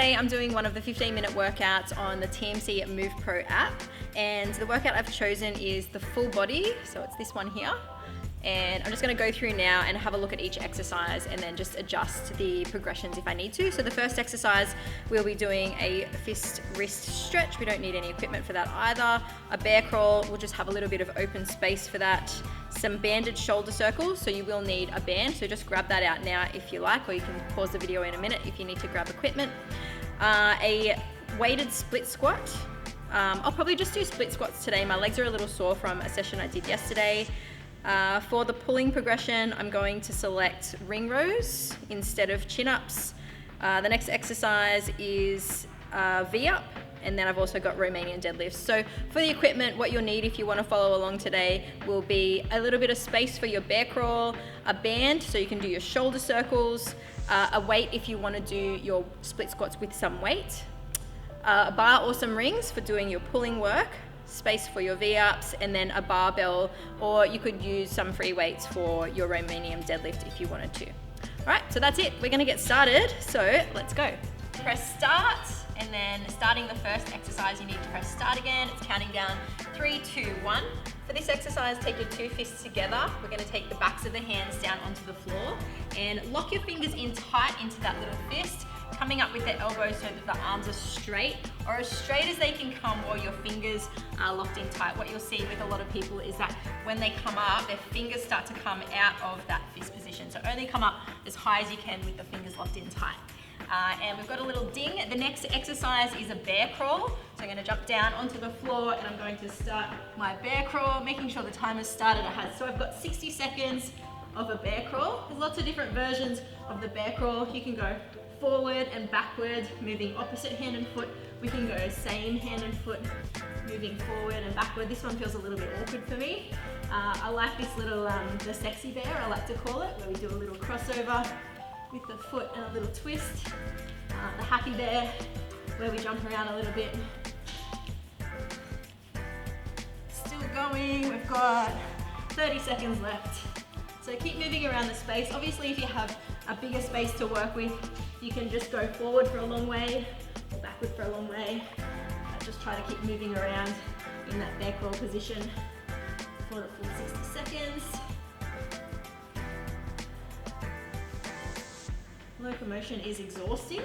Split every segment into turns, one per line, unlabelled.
today I'm doing one of the 15-minute workouts on the TMC Move Pro app, and the workout I've chosen is the full body, so it's this one here. And I'm just going to go through now and have a look at each exercise and then just adjust the progressions if I need to. So the first exercise, we'll be doing a fist wrist stretch. We don't need any equipment for that either. A bear crawl, we'll just have a little bit of open space for that. Some banded shoulder circles, so you will need a band, so just grab that out now if you like, or you can pause the video in a minute if you need to grab equipment. A weighted split squat. I'll probably just do split squats today. My legs are a little sore from a session I did yesterday. For the pulling progression, I'm going to select ring rows instead of chin-ups. The next exercise is V-up, and then I've also got Romanian deadlifts. So for the equipment, what you'll need if you want to follow along today will be a little bit of space for your bear crawl, a band so you can do your shoulder circles, a weight if you want to do your split squats with some weight, a bar or some rings for doing your pulling work, space for your V-ups, and then a barbell, or you could use some free weights for your Romanian deadlift if you wanted to. All right, so that's it. We're gonna get started, so let's go. Press start, and then starting the first exercise, you need to press start again. It's counting down 3, 2, 1. For this exercise, take your two fists together. We're gonna take the backs of the hands down onto the floor and lock your fingers in tight into that little fist, coming up with the elbows so that the arms are straight, or as straight as they can come while your fingers are locked in tight. What you'll see with a lot of people is that when they come up, their fingers start to come out of that fist position. So only come up as high as you can with the fingers locked in tight. And we've got a little ding. The next exercise is a bear crawl. So I'm gonna jump down onto the floor and I'm going to start my bear crawl, making sure the timer's started ahead. So I've got 60 seconds of a bear crawl. There's lots of different versions of the bear crawl. You can go forward and backward, moving opposite hand and foot. We can go same hand and foot, moving forward and backward. This one feels a little bit awkward for me. I like this little, the sexy bear, I like to call it, where we do a little crossover with the foot and a little twist. The happy bear, where we jump around a little bit. Still going, we've got 30 seconds left. So keep moving around the space. Obviously, if you have a bigger space to work with, you can just go forward for a long way, or backward for a long way. Just try to keep moving around in that bear crawl position for the full 60 seconds. Locomotion is exhausting,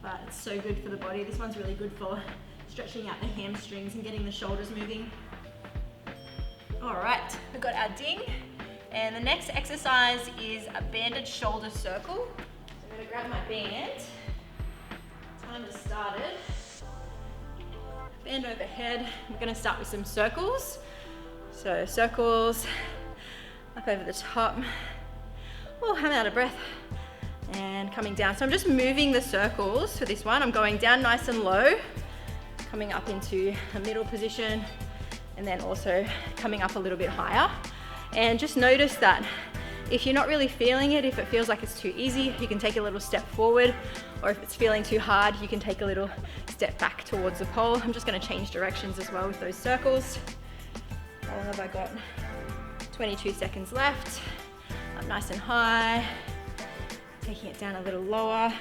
but it's so good for the body. This one's really good for stretching out the hamstrings and getting the shoulders moving. All right, we've got our ding. And the next exercise is a banded shoulder circle. So I'm gonna grab my band. Time has started. Band overhead. We're gonna start with some circles. So circles up over the top. Oh, I'm out of breath. And coming down. So I'm just moving the circles for this one. I'm going down nice and low, coming up into a middle position, and then also coming up a little bit higher. And just notice that if you're not really feeling it, if it feels like it's too easy, you can take a little step forward, or if it's feeling too hard, you can take a little step back towards the pole. I'm just going to change directions as well with those circles. How long have I got? 22 seconds left. Up nice and high, taking it down a little lower,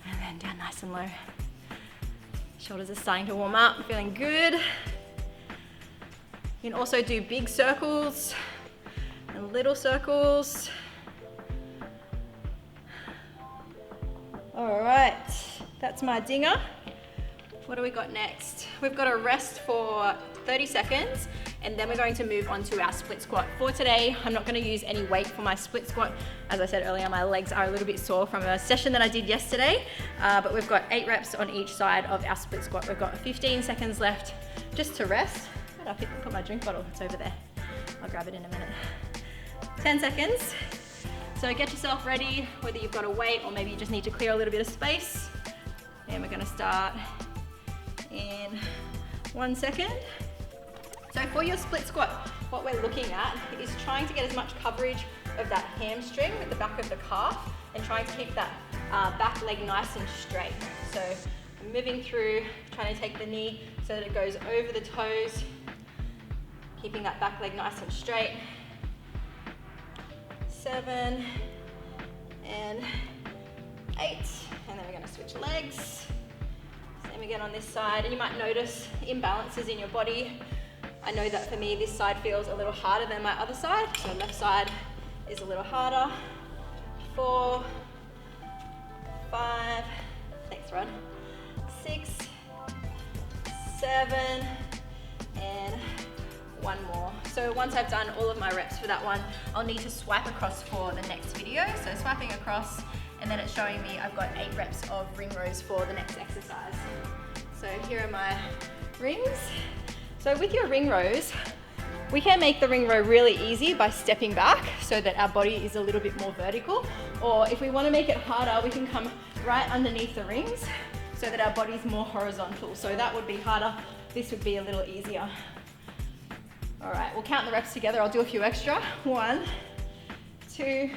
and then down nice and low. Shoulders are starting to warm up, feeling good. You can also do big circles and little circles. All right, that's my dinger. What do we got next? We've got a rest for 30 seconds, and then we're going to move on to our split squat. For today, I'm not going to use any weight for my split squat. As I said earlier, my legs are a little bit sore from a session that I did yesterday, but we've got 8 reps on each side of our split squat. We've got 15 seconds left just to rest. I'll put my drink bottle, it's over there. I'll grab it in a minute. 10 seconds. So get yourself ready, whether you've got a weight or maybe you just need to clear a little bit of space. And we're gonna start in 1 second. So for your split squat, what we're looking at is trying to get as much coverage of that hamstring with the back of the calf and trying to keep that back leg nice and straight. So I'm moving through, trying to take the knee so that it goes over the toes, keeping that back leg nice and straight. 7 and 8, and switch legs. Same again on this side, and you might notice imbalances in your body. I know that for me, this side feels a little harder than my other side, so left side is a little harder. 4, 5, thanks Rod, 6, 7, and one more. So once I've done all of my reps for that one, I'll need to swipe across for the next video. So swiping across, and then it's showing me I've got 8 reps of ring rows for the next exercise. So here are my rings. So with your ring rows, we can make the ring row really easy by stepping back so that our body is a little bit more vertical. Or if we want to make it harder, we can come right underneath the rings so that our body's more horizontal. So that would be harder. This would be a little easier. All right, we'll count the reps together. I'll do a few extra. 1, 2,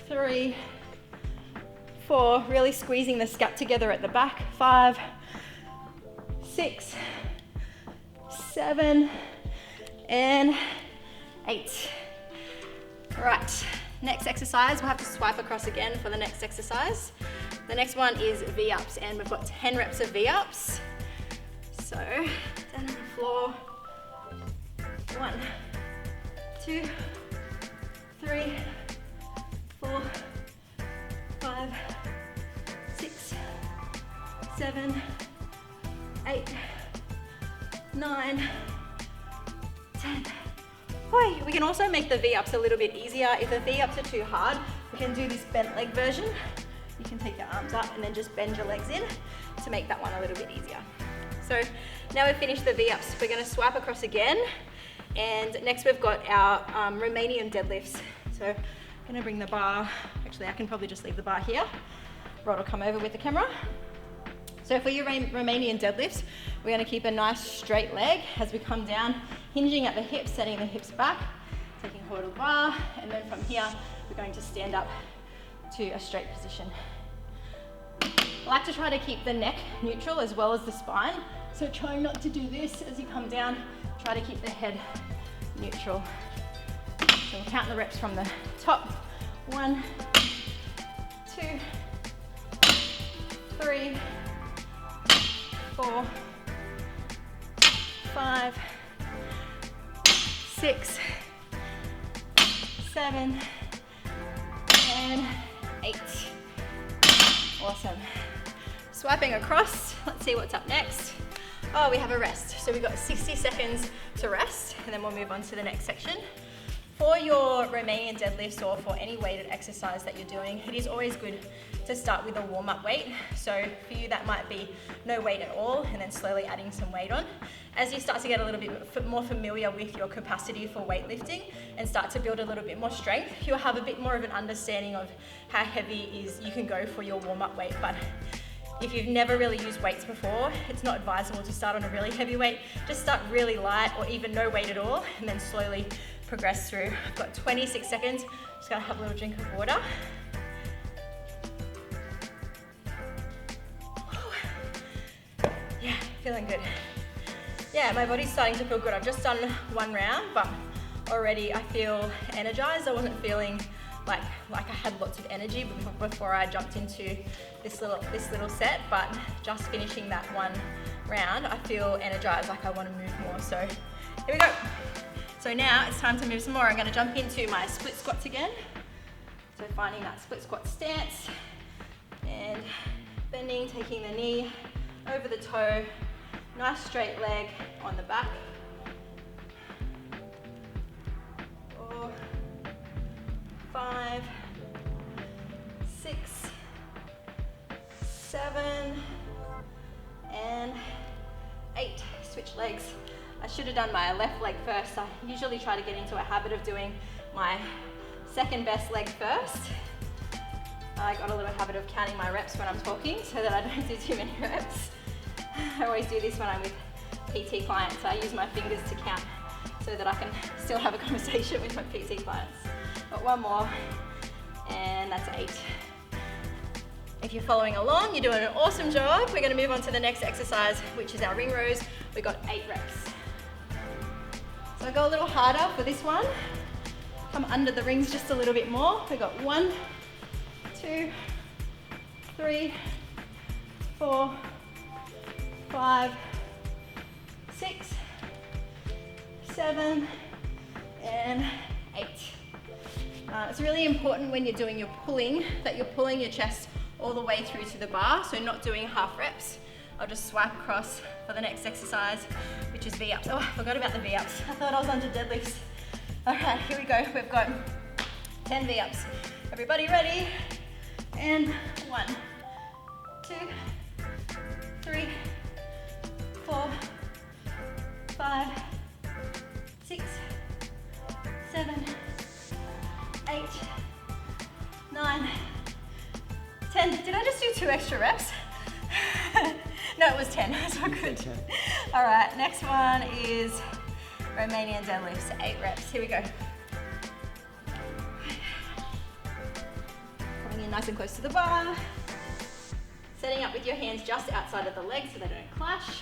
3, 4. Really squeezing the scap together at the back. 5, 6, 7, and 8. All right, next exercise. We'll have to swipe across again for the next exercise. The next one is V-ups, and we've got 10 reps of V-ups. So, down on the floor. 1, 2, 3, 4, 5, 6, 7, 8, 9, 10. Boy, we can also make the V-ups a little bit easier. If the V-ups are too hard, we can do this bent leg version. You can take your arms up and then just bend your legs in to make that one a little bit easier. So now we've finished the V-ups, we're going to swipe across again. And next we've got our Romanian deadlifts. So I'm going to bring the bar. Actually, I can probably just leave the bar here. Rod will come over with the camera. So for your Romanian deadlifts, we're going to keep a nice straight leg as we come down, hinging at the hips, setting the hips back, taking hold of the bar, and then from here, we're going to stand up to a straight position. I like to try to keep the neck neutral as well as the spine. So trying not to do this as you come down, try to keep the head neutral. So we'll count the reps from the top. 1, 2, 3, 4, 5, 6, 7, and 8. Awesome. Swiping across, let's see what's up next. Oh, we have a rest. So we've got 60 seconds to rest, and then we'll move on to the next section. For your Romanian deadlifts or for any weighted exercise that you're doing, it is always good to start with a warm-up weight. So for you, that might be no weight at all, and then slowly adding some weight on. As you start to get a little bit more familiar with your capacity for weightlifting and start to build a little bit more strength, you'll have a bit more of an understanding of how heavy you can go for your warm-up weight. But if you've never really used weights before, it's not advisable to start on a really heavy weight. Just start really light or even no weight at all, and then slowly progress through. I've got 26 seconds. Just gonna have a little drink of water. Yeah, feeling good. Yeah, my body's starting to feel good. I've just done one round, but already I feel energized. I wasn't feeling like I had lots of energy before I jumped into this little set, but just finishing that one round, I feel energized, like I want to move more. So here we go. So now it's time to move some more. I'm going to jump into my split squats again. So finding that split squat stance and bending, taking the knee over the toe, nice straight leg on the back. 4, 5, 6, 7, and 8. Switch legs. I should have done my left leg first. I usually try to get into a habit of doing my second best leg first. I got a little habit of counting my reps when I'm talking so that I don't do too many reps. I always do this when I'm with PT clients. I use my fingers to count so that I can still have a conversation with my PT clients. Got one more, and that's 8. If you're following along, you're doing an awesome job. We're going to move on to the next exercise, which is our ring rows. We got 8 reps. So I go a little harder for this one. Come under the rings just a little bit more. We got 1, 2, 3, 4, 5, 6, 7, and 8. It's really important when you're doing your pulling that you're pulling your chest all the way through to the bar, so not doing half reps. I'll just swipe across for the next exercise, which is V-ups. Oh, I forgot about the V-ups. I thought I was onto deadlifts. All right, here we go. We've got 10 V-ups. Everybody ready? And 1, 2, 3, 4, 5, 6, 7, 8, 9, 10. Did I just do 2 extra reps? No, it was 10, so good. All right, next one is Romanian deadlifts, 8 reps. Here we go. Coming in nice and close to the bar. Setting up with your hands just outside of the legs so they don't clash.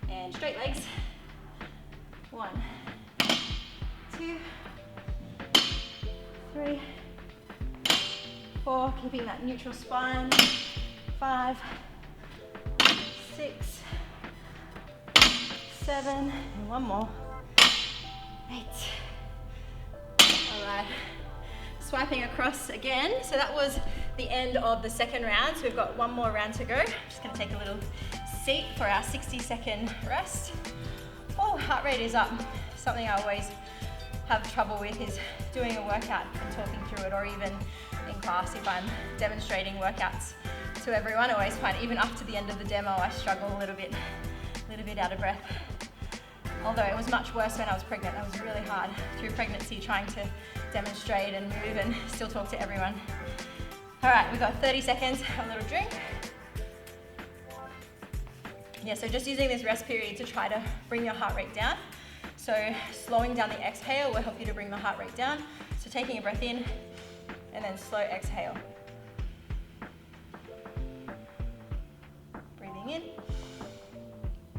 And straight legs. 1, 2, 3, 4, keeping that neutral spine. 5, 6, 7, and one more. 8. All right. Swiping across again. So that was the end of the second round. So we've got one more round to go. I'm just going to take a little seat for our 60-second rest. Oh, heart rate is up. Something I always have trouble with is doing a workout and talking through it, or even in class if I'm demonstrating workouts to everyone. I always find even after the end of the demo I struggle a little bit out of breath. Although it was much worse when I was pregnant. That was really hard through pregnancy, trying to demonstrate and move and still talk to everyone. All right, we've got 30 seconds, have a little drink. Yeah, so just using this rest period to try to bring your heart rate down. So slowing down the exhale will help you to bring the heart rate down. So taking a breath in and then slow exhale. Breathing in,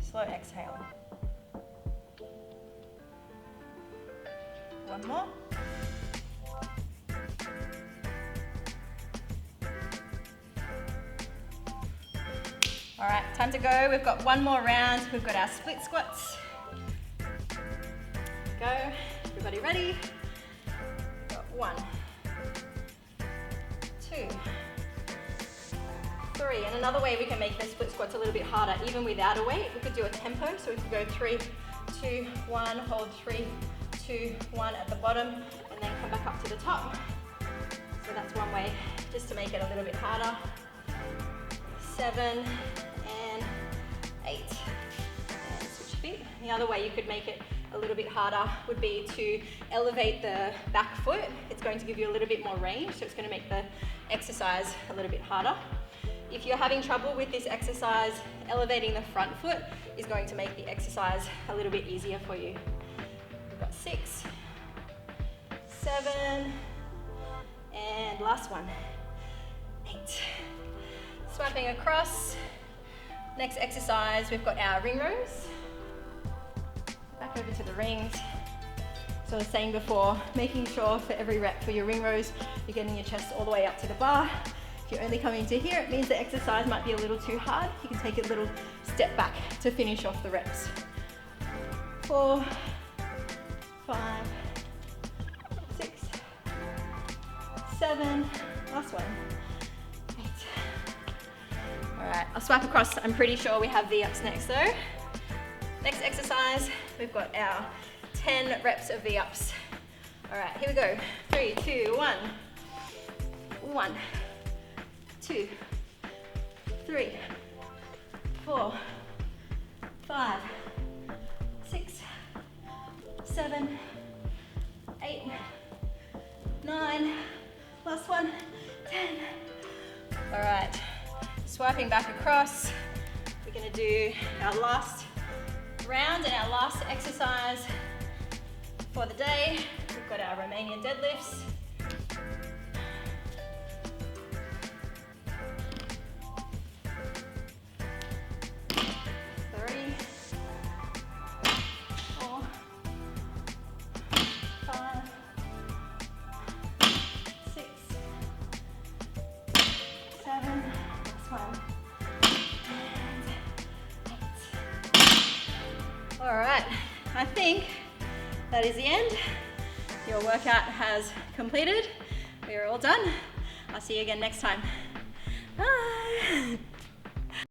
slow exhale. One more. All right, time to go. We've got one more round. We've got our split squats. Go. Everybody ready? Got 1, 2, 3. And another way we can make the split squats a little bit harder, even without a weight, we could do a tempo. So we could go 3, 2, 1, hold 3, 2, 1 at the bottom, and then come back up to the top. So that's one way, just to make it a little bit harder. 7 and 8. And switch feet. The other way you could make it a little bit harder would be to elevate the back foot. It's going to give you a little bit more range, so it's going to make the exercise a little bit harder. If you're having trouble with this exercise, elevating the front foot is going to make the exercise a little bit easier for you. We've got 6, 7, and last one, 8. Swiping across. Next exercise, we've got our ring rows. Back over to the rings. So I was saying before, making sure for every rep for your ring rows, you're getting your chest all the way up to the bar. If you're only coming to here, it means the exercise might be a little too hard. You can take a little step back to finish off the reps. 4, 5, 6, 7, last one, 8. All right, I'll swipe across. I'm pretty sure we have V-ups next though. Next exercise, we've got our 10 reps of V-ups. All right, here we go. 3, 2, 1. 1, 2, 3, 4, 5, 6, 7, 8, 9, last one, 10. All right, swiping back across. We're gonna do our last round and our last exercise for the day. We've got our Romanian deadlifts. 3, 4, 5, 6, 7, All right, I think that is the end. Your workout has completed. We are all done. I'll see you again next time. Bye.